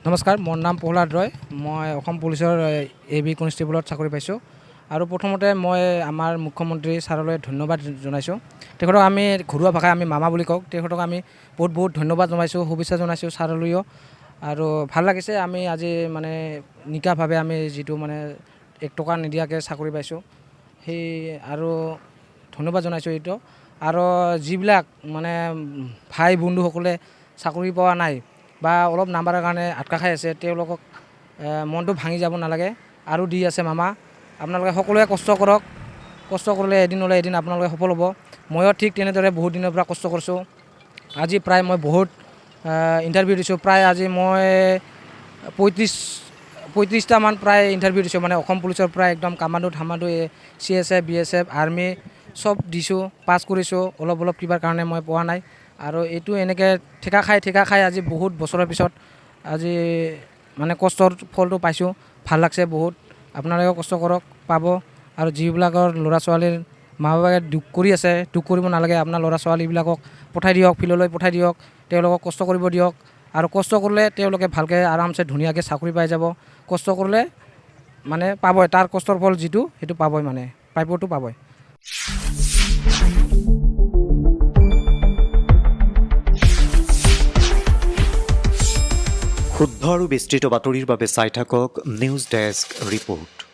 নমস্কাৰ, মোৰ নাম প্ৰহ্লাদ ৰয়। মই অসম পুলিচৰ AB কনষ্টেবলত চাকৰি পাইছোঁ। আৰু প্ৰথমতে মই আমাৰ মুখ্যমন্ত্ৰী ছাৰলৈ ধন্যবাদ জনাইছোঁ। তেখেতক আমি ঘৰুৱা ভাষাত আমি মামা বুলি কওঁ। তেখেতক আমি বহুত ধন্যবাদ জনাইছোঁ, শুভেচ্ছা জনাইছোঁ ছাৰলৈও। আৰু ভাল লাগিছে আমি আজি মানে নিকাভাৱে আমি যিটো মানে 1 টকা নিদিয়াকৈ চাকৰি পাইছোঁ, সেই আৰু ধন্যবাদ জনাইছোঁ এইটো। আৰু যিবিলাক মানে ভাই বন্ধুসকলে চাকৰি পোৱা নাই বা অলপ নাম্বাৰৰ কাৰণে আটকা খাই আছে, তেওঁলোকক মনটো ভাঙি যাব নালাগে। আৰু দি আছে মামা, আপোনালোকে সকলোৱে কষ্ট কৰক। কষ্ট কৰিলে এদিন হ'লে এদিন আপোনালোকে সফল হ'ব। ময়ো ঠিক তেনেদৰে বহুত দিনৰ পৰা কষ্ট কৰিছোঁ। আজি প্ৰায় মই বহুত ইণ্টাৰভিউ দিছোঁ। প্ৰায় আজি মই 35টামান প্ৰায় ইণ্টাৰভিউ দিছোঁ। মানে অসম পুলিচৰ প্ৰায় একদম কামাণ্ডো CSF BSF আৰ্মি চব দিছোঁ, পাছ কৰিছোঁ। অলপ কিবাৰ কাৰণে মই পোৱা নাই। আৰু এইটো এনেকৈ ঠেকা খাই আজি বহুত বছৰৰ পিছত আজি মানে কষ্টৰ ফলটো পাইছোঁ। ভাল লাগছে বহুত। আপোনালোকেও কষ্ট কৰক, পাব। আৰু যিবিলাকৰ ল'ৰা ছোৱালীৰ মা বাপাকে দুখ কৰি আছে, দুখ কৰিব নালাগে। আপোনাৰ ল'ৰা ছোৱালীবিলাকক পঠাই দিয়ক, ফিল্ডলৈ পঠাই দিয়ক, তেওঁলোকক কষ্ট কৰিব দিয়ক। আৰু কষ্ট কৰিলে তেওঁলোকে ভালকৈ আৰামছে ধুনীয়াকৈ চাকৰি পাই যাব। কষ্ট কৰিলে মানে পাবই, তাৰ কষ্টৰ ফল যিটো সেইটো পাবই, মানে প্ৰাপ্যটো পাবই। শুদ্ধ আৰু বিস্তৃত বাতৰিৰ বাবে চাই থাকক নিউজ ডেস্ক ৰিপৰ্ট।